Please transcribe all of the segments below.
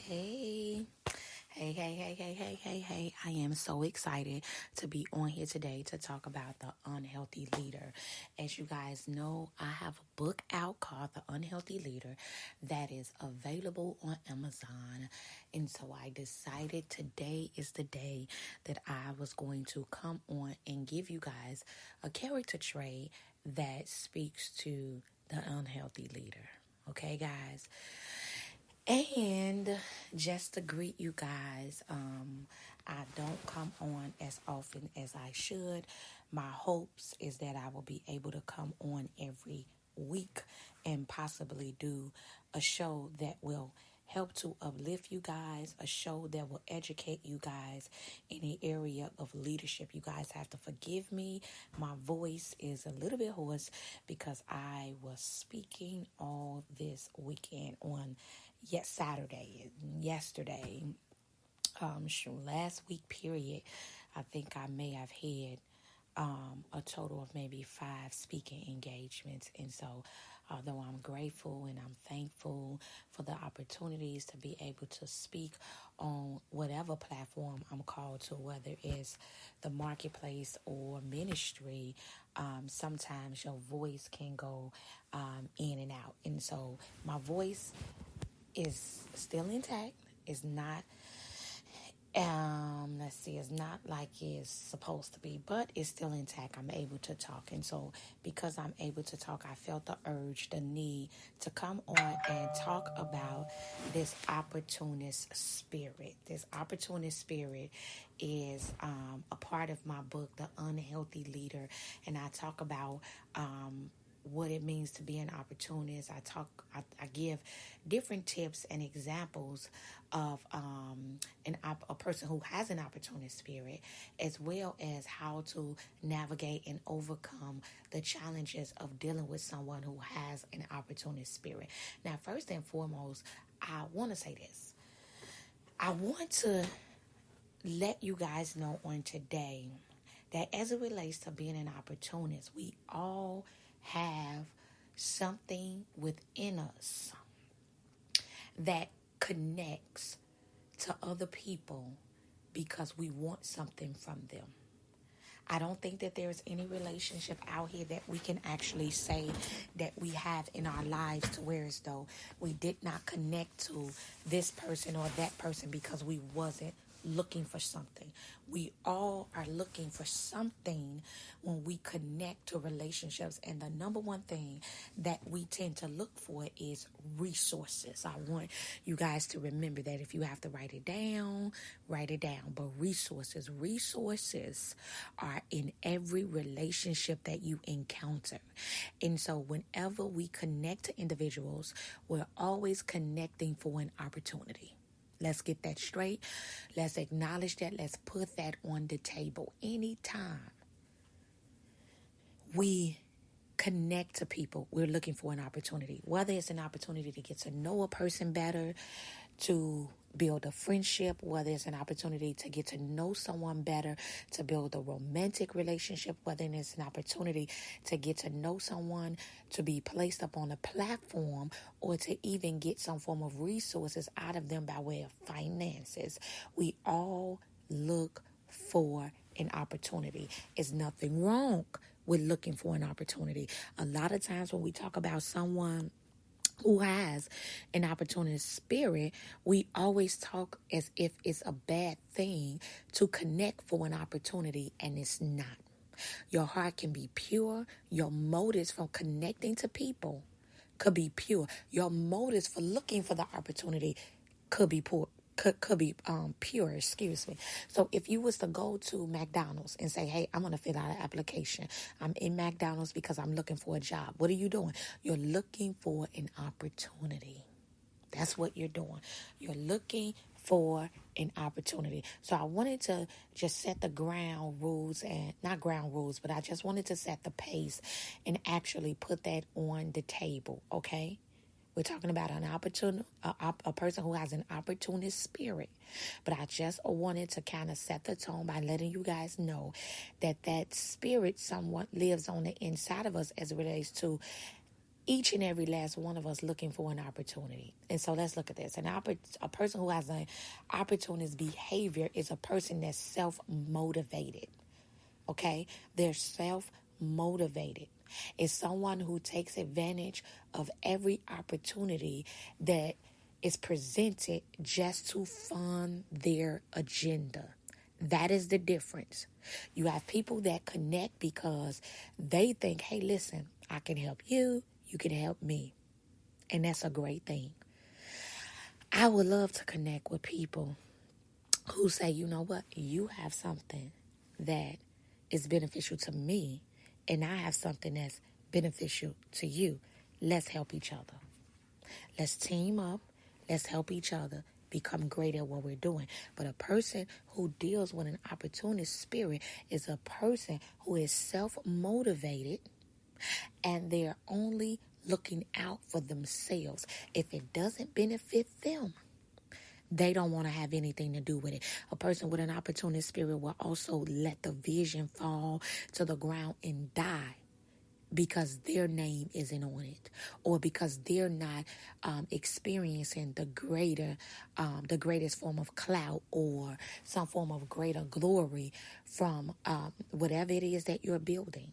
Hey, hey. I am so excited to be on here today to talk about the unhealthy leader. As you guys know, I have a book out called The Unhealthy Leader that is available on Amazon. And so I decided today is the day that I was going to come on and give you guys a character trait that speaks to the unhealthy leader. Okay, guys? And just to greet you guys, I don't come on as often as I should. My hopes is that I will be able to come on every week and possibly do a show that will help to uplift you guys, a show that will educate you guys in the area of leadership. You guys have to forgive me. My voice is a little bit hoarse because I was speaking all this weekend on yesterday, last week period. I think I may have had a total of maybe 5 speaking engagements. And so, although I'm grateful and I'm thankful for the opportunities to be able to speak on whatever platform I'm called to, whether it's the marketplace or ministry, sometimes your voice can go in and out. And so my voice is still intact. It's not it's not like it's supposed to be, but it's still intact. I'm able to talk. And so because I'm able to talk, I felt the urge, the need to come on and talk about this opportunist spirit. This opportunist spirit is a part of my book, The Unhealthy Leader. And I talk about what it means to be an opportunist. I give different tips and examples of a person who has an opportunist spirit, as well as how to navigate and overcome the challenges of dealing with someone who has an opportunist spirit. Now, first and foremost, I want to say this. I want to let you guys know on today that as it relates to being an opportunist, we all have something within us that connects to other people because we want something from them. I don't think that there's any relationship out here that we can actually say that we have in our lives to where as though we did not connect to this person or that person because we wasn't looking for something. We all are looking for something when we connect to relationships, and the number one thing that we tend to look for is resources. I want you guys to remember that. If you have to write it down, but resources are in every relationship that you encounter. And so whenever we connect to individuals, we're always connecting for an opportunity. Let's get that straight. Let's acknowledge that. Let's put that on the table. Anytime we connect to people, we're looking for an opportunity. Whether it's an opportunity to get to know a person better, to build a friendship, whether it's an opportunity to get to know someone better, to build a romantic relationship, whether it's an opportunity to get to know someone, to be placed up on a platform, or to even get some form of resources out of them by way of finances. We all look for an opportunity. There's nothing wrong with looking for an opportunity. A lot of times when we talk about someone who has an opportunist spirit, we always talk as if it's a bad thing to connect for an opportunity, and it's not. Your heart can be pure. Your motives from connecting to people could be pure. Your motives for looking for the opportunity could be poor. Could be pure, excuse me. So if you was to go to McDonald's and say, hey, I'm going to fill out an application. I'm in McDonald's because I'm looking for a job. What are you doing? You're looking for an opportunity. That's what you're doing. You're looking for an opportunity. So I wanted to just set the ground rules, and not ground rules, but I just wanted to set the pace and actually put that on the table, okay? We're talking about a person who has an opportunist spirit. But I just wanted to kind of set the tone by letting you guys know that spirit somewhat lives on the inside of us as it relates to each and every last one of us looking for an opportunity. And so let's look at this. A person who has an opportunist behavior is a person that's self-motivated. Okay? They're self-motivated. It's someone who takes advantage of every opportunity that is presented just to fund their agenda. That is the difference. You have people that connect because they think, hey, listen, I can help you. You can help me. And that's a great thing. I would love to connect with people who say, you know what? You have something that is beneficial to me, and I have something that's beneficial to you. Let's help each other. Let's team up. Let's help each other become great at what we're doing. But a person who deals with an opportunist spirit is a person who is self-motivated, and they're only looking out for themselves. If it doesn't benefit them, they don't want to have anything to do with it. A person with an opportunist spirit will also let the vision fall to the ground and die because their name isn't on it, or because they're not experiencing the greatest form of clout or some form of greater glory from whatever it is that you're building.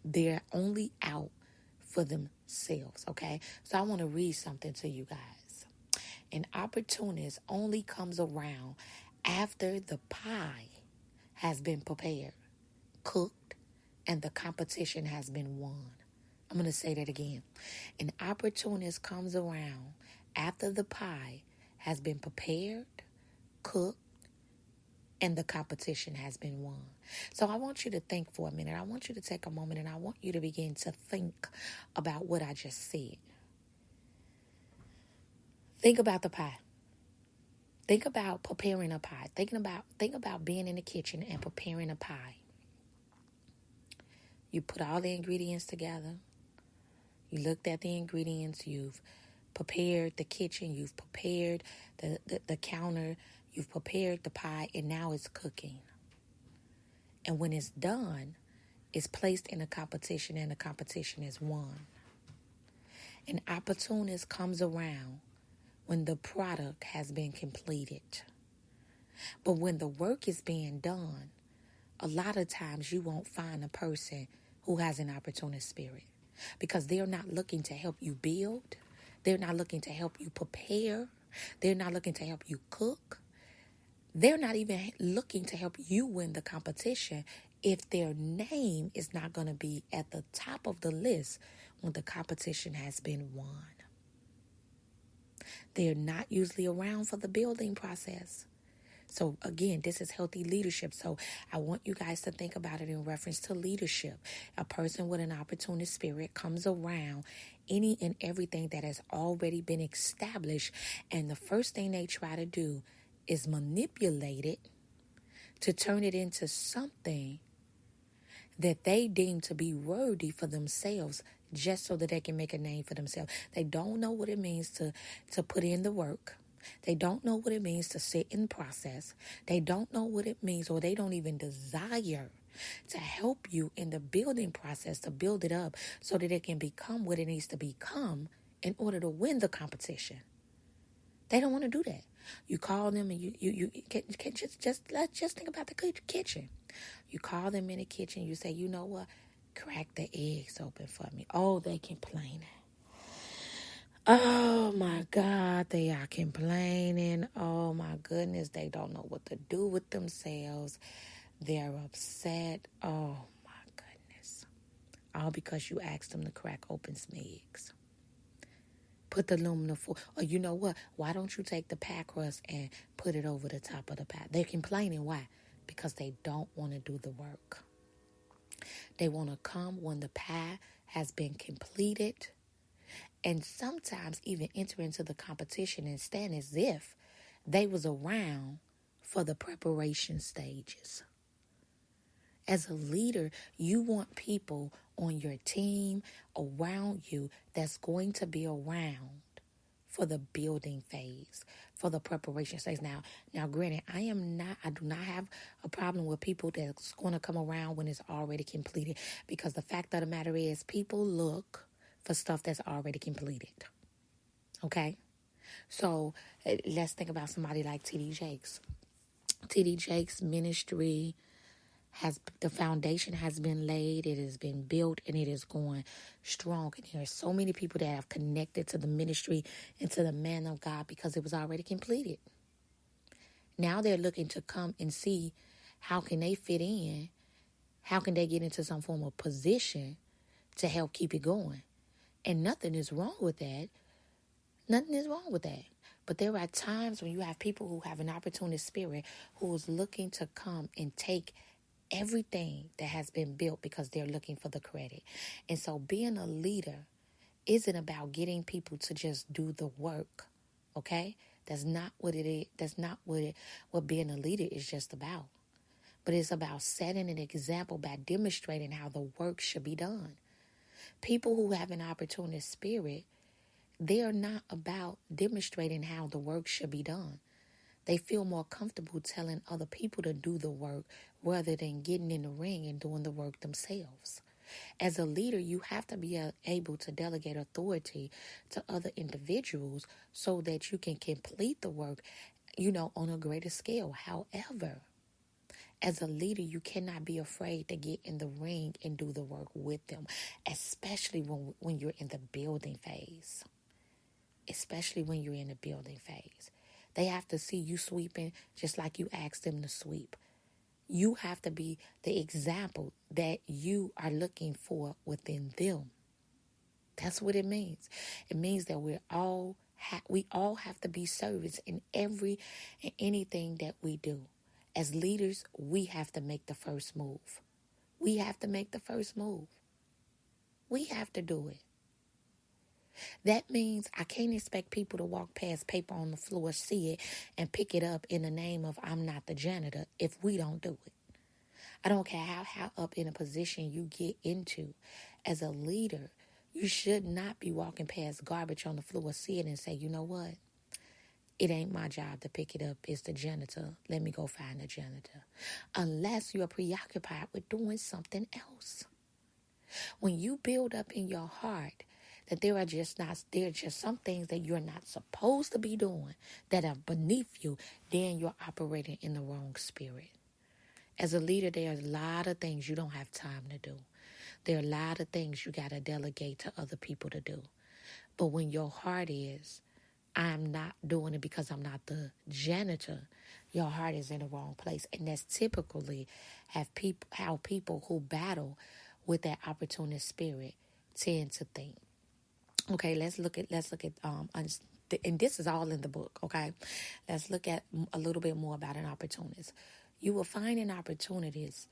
They're only out for themselves, okay? So I want to read something to you guys. An opportunist only comes around after the pie has been prepared, cooked, and the competition has been won. I'm going to say that again. An opportunist comes around after the pie has been prepared, cooked, and the competition has been won. So I want you to think for a minute. I want you to take a moment, and I want you to begin to think about what I just said. Think about the pie. Think about preparing a pie. Think about being in the kitchen and preparing a pie. You put all the ingredients together. You looked at the ingredients. You've prepared the kitchen. You've prepared the counter. You've prepared the pie, and now it's cooking. And when it's done, it's placed in a competition, and the competition is won. An opportunist comes around when the product has been completed. But when the work is being done, a lot of times you won't find a person who has an opportunist spirit, because they're not looking to help you build. They're not looking to help you prepare. They're not looking to help you cook. They're not even looking to help you win the competition if their name is not going to be at the top of the list when the competition has been won. They're not usually around for the building process. So again, this is healthy leadership. So I want you guys to think about it in reference to leadership. A person with an opportunist spirit comes around any and everything that has already been established. And the first thing they try to do is manipulate it to turn it into something that they deem to be worthy for themselves, just so that they can make a name for themselves. They don't know what it means to put in the work. They don't know what it means to sit in process. They don't know what it means, or they don't even desire to help you in the building process, to build it up so that it can become what it needs to become in order to win the competition. They don't want to do that. You call them and you can just think about the kitchen. You call them in the kitchen. You say, you know what? Crack the eggs open for me. Oh, they complaining. Oh, my God, they are complaining. Oh, my goodness, they don't know what to do with themselves. They're upset. Oh, my goodness. All because you asked them to crack open some eggs. Put the aluminum foil. Or you know what? Why don't you take the pie crust and put it over the top of the pie? They're complaining. Why? Because they don't want to do the work. They want to come when the pie has been completed, and sometimes even enter into the competition and stand as if they was around for the preparation stages. As a leader, you want people on your team, around you, that's going to be around for the building phase, for the preparation stage. Now, granted, I do not have a problem with people that's going to come around when it's already completed, because the fact of the matter is, people look for stuff that's already completed. Okay? So let's think about somebody like T.D. Jakes. T.D. Jakes' ministry the foundation has been laid, it has been built, and it is going strong. And there are so many people that have connected to the ministry and to the man of God because it was already completed. Now they're looking to come and see how can they fit in, how can they get into some form of position to help keep it going. And nothing is wrong with that. Nothing is wrong with that. But there are times when you have people who have an opportunist spirit who is looking to come and take everything that has been built because they're looking for the credit. And so being a leader isn't about getting people to just do the work. Okay? That's not what it is. That's not what being a leader is just about. But it's about setting an example by demonstrating how the work should be done. People who have an opportunist spirit, they are not about demonstrating how the work should be done. They feel more comfortable telling other people to do the work rather than getting in the ring and doing the work themselves. As a leader, you have to be able to delegate authority to other individuals so that you can complete the work, on a greater scale. However, as a leader, you cannot be afraid to get in the ring and do the work with them, especially when you're in the building phase. Especially when you're in the building phase. They have to see you sweeping just like you asked them to sweep. You have to be the example that you are looking for within them. That's what it means. It means that we all have to be servants in anything that we do. As leaders, we have to make the first move. We have to make the first move. We have to do it. That means I can't expect people to walk past paper on the floor, see it, and pick it up in the name of I'm not the janitor if we don't do it. I don't care how up in a position you get into. As a leader, you should not be walking past garbage on the floor, see it, and say, you know what? It ain't my job to pick it up. It's the janitor. Let me go find the janitor. Unless you're preoccupied with doing something else. When you build up in your heart that there are just some things that you're not supposed to be doing that are beneath you, then you're operating in the wrong spirit. As a leader, there are a lot of things you don't have time to do. There are a lot of things you got to delegate to other people to do. But when your heart is, I'm not doing it because I'm not the janitor, your heart is in the wrong place. And that's typically how people who battle with that opportunist spirit tend to think. Okay, let's look at and this is all in the book, okay? Let's look at a little bit more about an opportunist. You will find an opportunist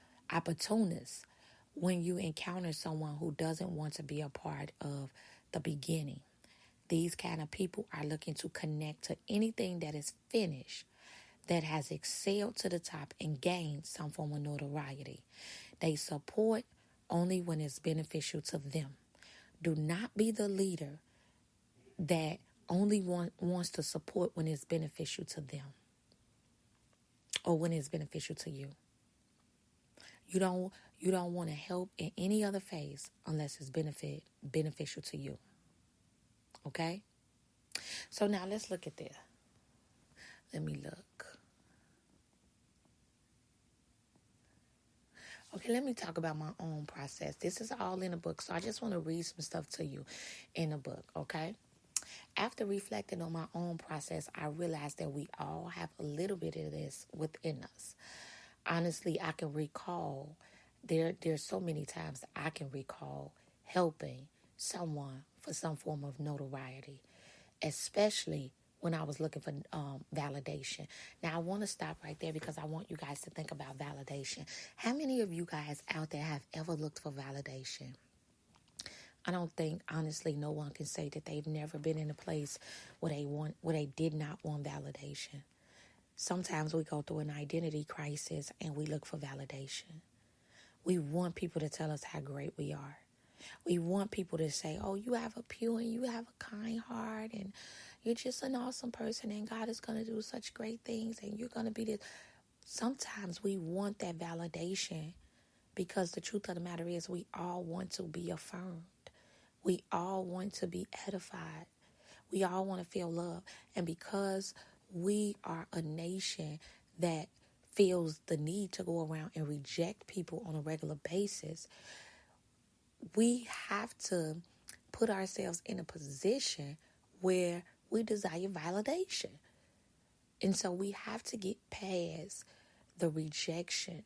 when you encounter someone who doesn't want to be a part of the beginning. These kind of people are looking to connect to anything that is finished, that has excelled to the top and gained some form of notoriety. They support only when it's beneficial to them. Do not be the leader that only wants to support when it's beneficial to them or when it's beneficial to you. You don't want to help in any other phase unless it's beneficial to you. Okay? So now let's look at this. Let me look. Okay, let me talk about my own process. This is all in the book, so I just want to read some stuff to you in the book, okay? After reflecting on my own process, I realized that we all have a little bit of this within us. Honestly, I can recall, there's so many times I can recall helping someone for some form of notoriety, especially when I was looking for validation. Now, I want to stop right there because I want you guys to think about validation. How many of you guys out there have ever looked for validation? I don't think, honestly, no one can say that they've never been in a place where they did not want validation. Sometimes we go through an identity crisis and we look for validation. We want people to tell us how great we are. We want people to say, oh, you have a pure and you have a kind heart and you're just an awesome person and God is going to do such great things and you're going to be this. Sometimes we want that validation because the truth of the matter is we all want to be affirmed. We all want to be edified. We all want to feel love. And because we are a nation that feels the need to go around and reject people on a regular basis, we have to put ourselves in a position where we desire validation. And so we have to get past the rejection.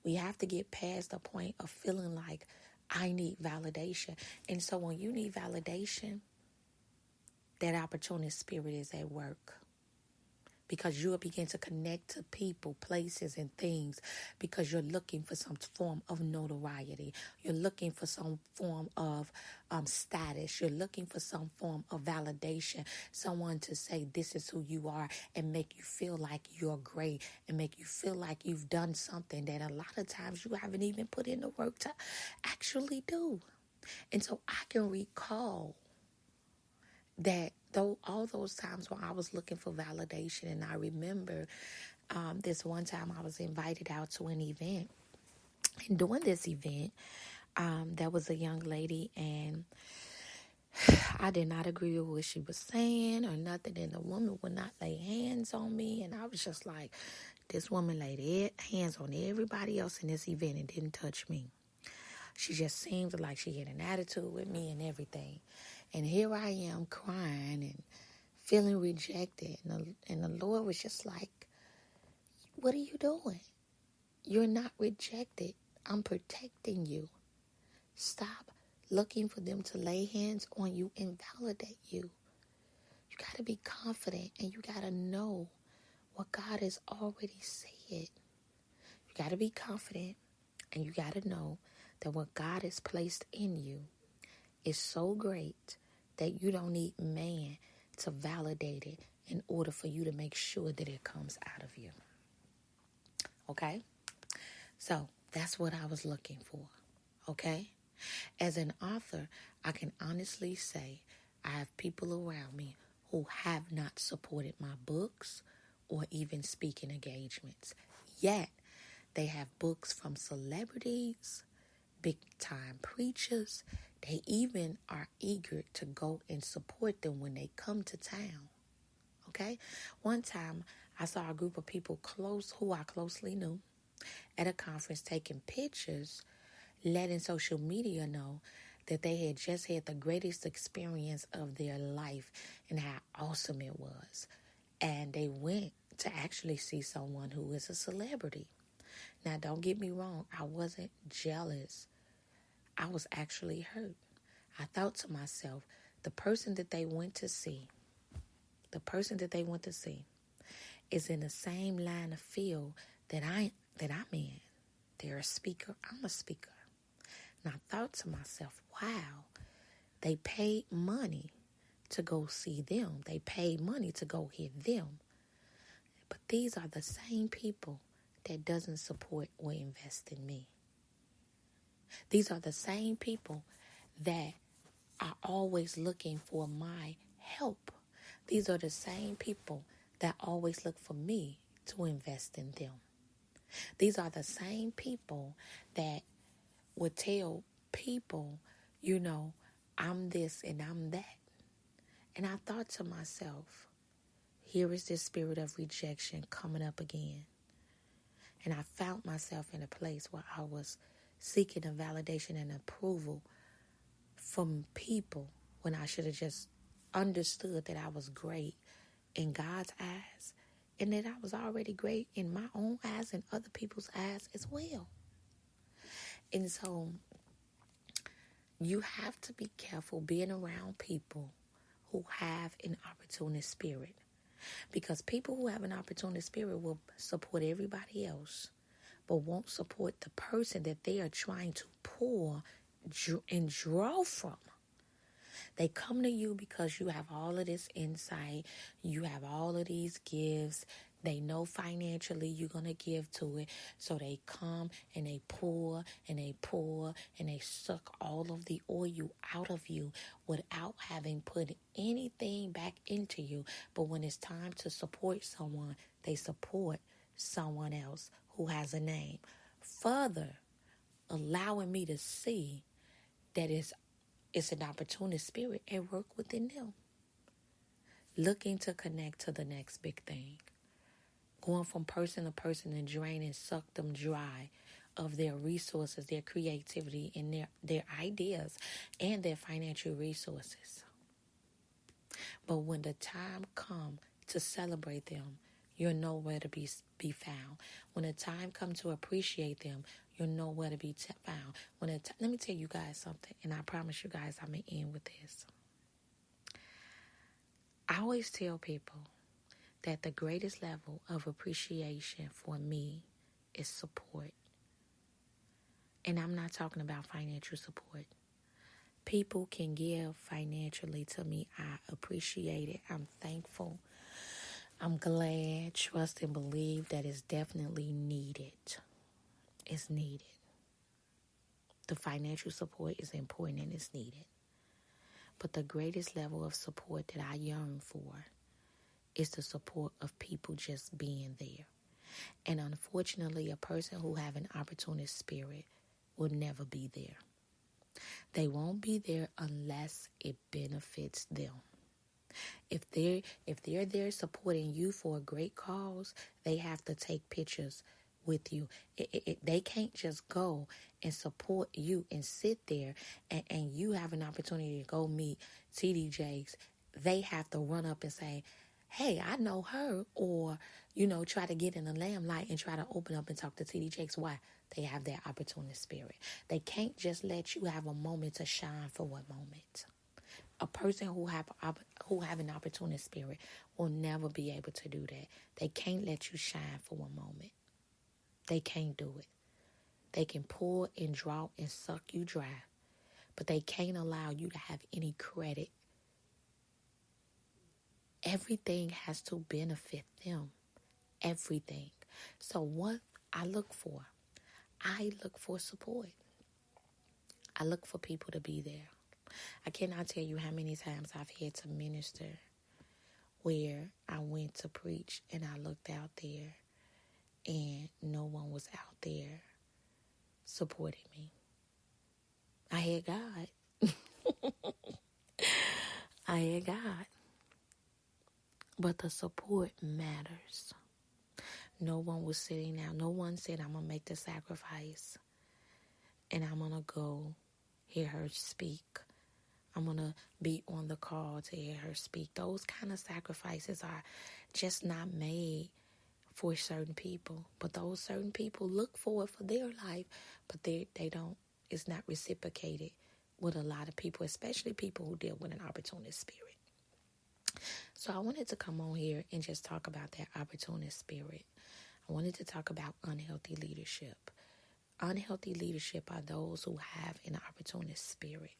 We have to get past the point of feeling like I need validation. And so when you need validation, that opportunist spirit is at work. Because you'll begin to connect to people, places, and things because you're looking for some form of notoriety. You're looking for some form of status. You're looking for some form of validation. Someone to say this is who you are and make you feel like you're great and make you feel like you've done something that a lot of times you haven't even put in the work to actually do. And so I can recall that though all those times when I was looking for validation, and I remember this one time I was invited out to an event, and during this event, there was a young lady, and I did not agree with what she was saying or nothing, and the woman would not lay hands on me, and I was just like, this woman laid hands on everybody else in this event and didn't touch me. She just seemed like she had an attitude with me and everything. And here I am crying and feeling rejected. And the Lord was just like, what are you doing? You're not rejected. I'm protecting you. Stop looking for them to lay hands on you and validate you. You got to be confident and you got to know what God has already said. You got to be confident and you got to know that what God has placed in you is so great that you don't need man to validate it in order for you to make sure that it comes out of you. Okay? So that's what I was looking for. Okay? As an author, I can honestly say I have people around me who have not supported my books or even speaking engagements. Yet, they have books from celebrities, big-time preachers. They even are eager to go and support them when they come to town. Okay? One time, I saw a group of people who I closely knew at a conference taking pictures, letting social media know that they had just had the greatest experience of their life and how awesome it was. And they went to actually see someone who is a celebrity. Now, don't get me wrong. I wasn't jealous. I was actually hurt. I thought to myself, the person that they went to see is in the same line of field that I'm in. They're a speaker. I'm a speaker. And I thought to myself, wow, they paid money to go see them. They paid money to go hear them. But these are the same people that doesn't support or invest in me. These are the same people that are always looking for my help. These are the same people that always look for me to invest in them. These are the same people that would tell people, I'm this and I'm that. And I thought to myself, here is this spirit of rejection coming up again. And I found myself in a place where I was seeking a validation and approval from people when I should have just understood that I was great in God's eyes and that I was already great in my own eyes and other people's eyes as well. And so you have to be careful being around people who have an opportunist spirit. Because people who have an opportunist spirit will support everybody else, but won't support the person that they are trying to pull and draw from. They come to you because you have all of this insight. You have all of these gifts. They know financially you're going to give to it. So they come and they pour and they pour and they suck all of the oil out of you without having put anything back into you. But when it's time to support someone, they support someone else who has a name. Further, allowing me to see that it's It's an opportunist spirit at work within them, looking to connect to the next big thing, going from person to person and drain and suck them dry of their resources, their creativity, and their ideas and their financial resources. But when the time comes to celebrate them, you're nowhere to be found. When the time comes to appreciate them, you're nowhere to be found. Let me tell you guys something, and I promise you guys I'm going to end with this. I always tell people that the greatest level of appreciation for me is support. And I'm not talking about financial support. People can give financially to me. I appreciate it. I'm thankful. I'm glad, trust, and believe that it's definitely needed. It's needed. The financial support is important and it's needed. But the greatest level of support that I yearn for is the support of people just being there. And unfortunately, a person who have an opportunist spirit will never be there. They won't be there unless it benefits them. If they're there supporting you for a great cause, they have to take pictures with you. They can't just go and support you and sit there and you have an opportunity to go meet TD Jakes. They have to run up and say, hey, I know her, or, try to get in the limelight and try to open up and talk to TD Jakes. Why? They have that opportunist spirit. They can't just let you have a moment to shine for one moment. A person who have an opportunist spirit will never be able to do that. They can't let you shine for one moment. They can't do it. They can pull and draw and suck you dry, but they can't allow you to have any credit. Everything has to benefit them. Everything. So what I look for support. I look for people to be there. I cannot tell you how many times I've had to minister where I went to preach and I looked out there and no one was out there supporting me. I had God. I had God. But the support matters. No one was sitting down. No one said, I'm going to make the sacrifice and I'm going to go hear her speak. I'm going to be on the call to hear her speak. Those kind of sacrifices are just not made for certain people. But those certain people look for it for their life, but they don't. It's not reciprocated with a lot of people, especially people who deal with an opportunist spirit. So I wanted to come on here and just talk about that opportunist spirit. I wanted to talk about unhealthy leadership. Unhealthy leadership are those who have an opportunist spirit.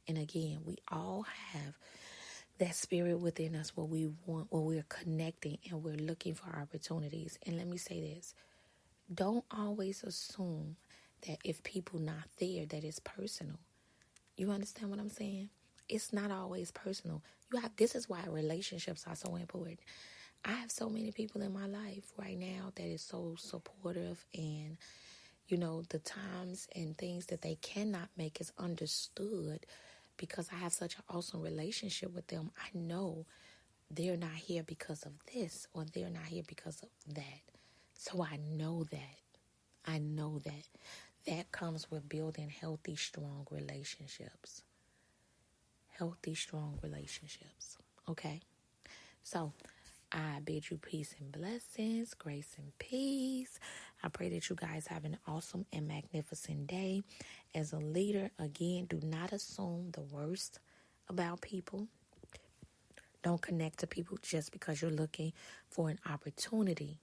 And again, we all have that spirit within us where we're connecting and we're looking for opportunities. And let me say this. Don't always assume that if people not there, that it's personal. You understand what I'm saying? It's not always personal. This is why relationships are so important. I have so many people in my life right now that is so supportive, and the times and things that they cannot make is understood because I have such an awesome relationship with them. I know they're not here because of this or they're not here because of that. So I know that. That comes with building healthy, strong relationships. Healthy, strong relationships. Okay? So I bid you peace and blessings, grace and peace. I pray that you guys have an awesome and magnificent day. As a leader, again, do not assume the worst about people. Don't connect to people just because you're looking for an opportunity.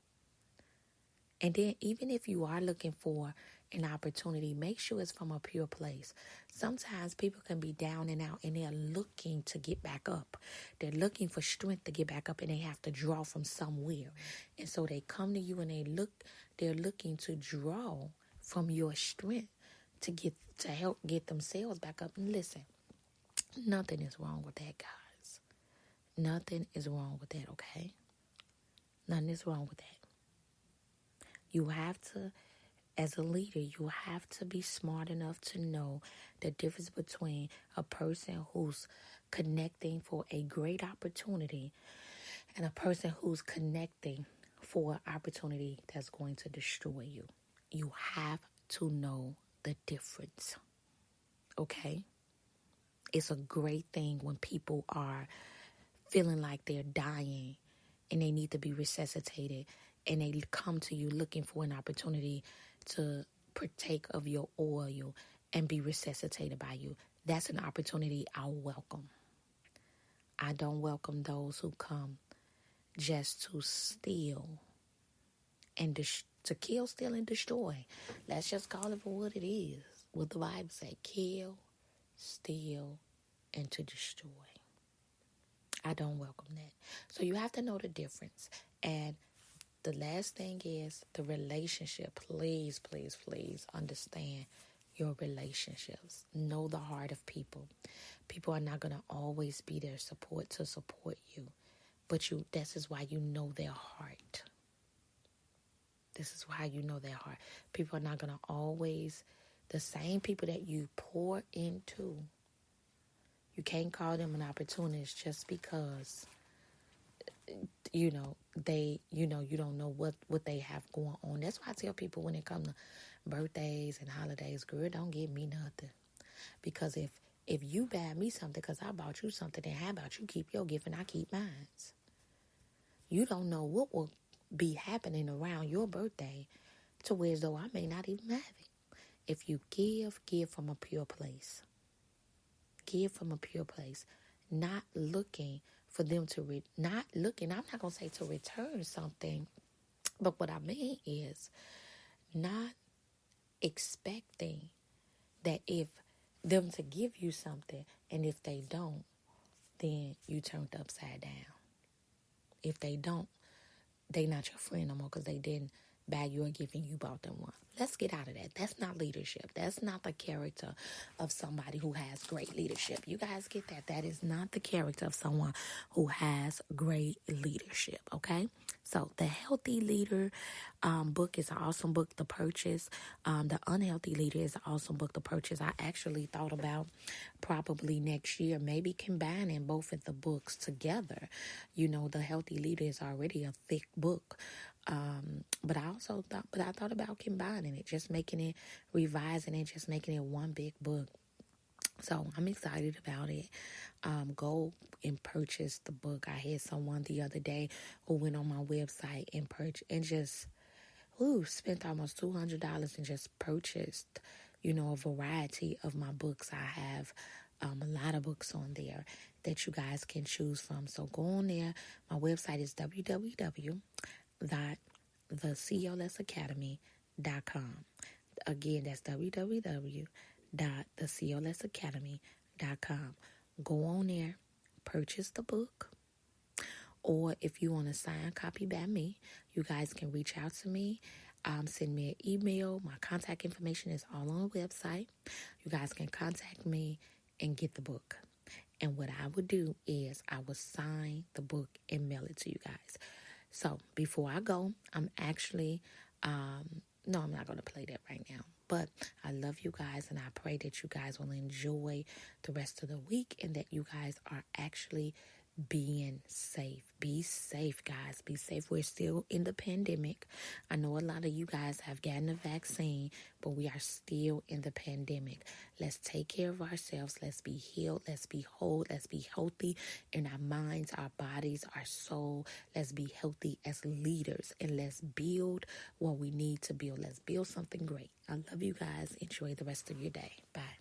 And then even if you are looking for an opportunity, make sure it's from a pure place. Sometimes people can be down and out and they're looking to get back up. They're looking for strength to get back up and they have to draw from somewhere. And so they come to you and they're looking to draw from your strength to help get themselves back up. And listen, nothing is wrong with that, guys. Nothing is wrong with that, okay? Nothing is wrong with that. You have to As a leader, you have to be smart enough to know the difference between a person who's connecting for a great opportunity and a person who's connecting for an opportunity that's going to destroy you. You have to know the difference. Okay? It's a great thing when people are feeling like they're dying and they need to be resuscitated, and they come to you looking for an opportunity to partake of your oil and be resuscitated by you. That's an opportunity I'll welcome. I don't welcome those who come just to steal and to kill, steal, and destroy. Let's just call it for what it is. What the Bible say: kill, steal, and to destroy. I don't welcome that. So you have to know the difference. And the last thing is the relationship. Please, please, please understand your relationships. Know the heart of people. People are not going to always be there to support you. But this is why you know their heart. This is why you know their heart. People are not going to always, the same people that you pour into, you can't call them an opportunist just because, you don't know what they have going on. That's why I tell people when it comes to birthdays and holidays, girl, don't give me nothing. Because if you buy me something because I bought you something, then how about you keep your gift and I keep mine? You don't know what will be happening around your birthday to where as though I may not even have it. If you give from a pure place. Give from a pure place. Not looking for them to, I'm not going to say to return something, but what I mean is not expecting that if them to give you something, and if they don't, then you turned upside down. If they don't, they not your friend no more because they didn't buy you a gift and you bought them one. Let's get out of that. That's not leadership. That's not the character of somebody who has great leadership. You guys get that? That is not the character of someone who has great leadership, okay? So the Healthy Leader book is an awesome book to purchase. The Unhealthy Leader is an awesome book to purchase. I actually thought about probably next year maybe combining both of the books together. The Healthy Leader is already a thick book. But I thought about combining it, just making it, revising it, just making it one big book. So I'm excited about it. Go and purchase the book. I had someone the other day who went on my website and spent almost $200 and just purchased, a variety of my books. I have a lot of books on there that you guys can choose from. So go on there. My website is www.thecolsacademy.com. Again, that's www.thecolsacademy.com. Go on there, purchase the book, or if you want a signed copy by me, you guys can reach out to me. Send me an email. My contact information is all on the website. You guys can contact me and get the book. And what I would do is I would sign the book and mail it to you guys. So before I go, I'm actually, no, I'm not going to play that right now. But I love you guys, and I pray that you guys will enjoy the rest of the week and that you guys are actually being safe. Be safe, guys. Be safe. We're still in the pandemic. I know a lot of you guys have gotten the vaccine, but we are still in the pandemic. Let's take care of ourselves. Let's be healed. Let's be whole. Let's be healthy in our minds, our bodies, our soul. Let's be healthy as leaders, and let's build what we need to build. Let's build something great. I love you guys. Enjoy the rest of your day. Bye.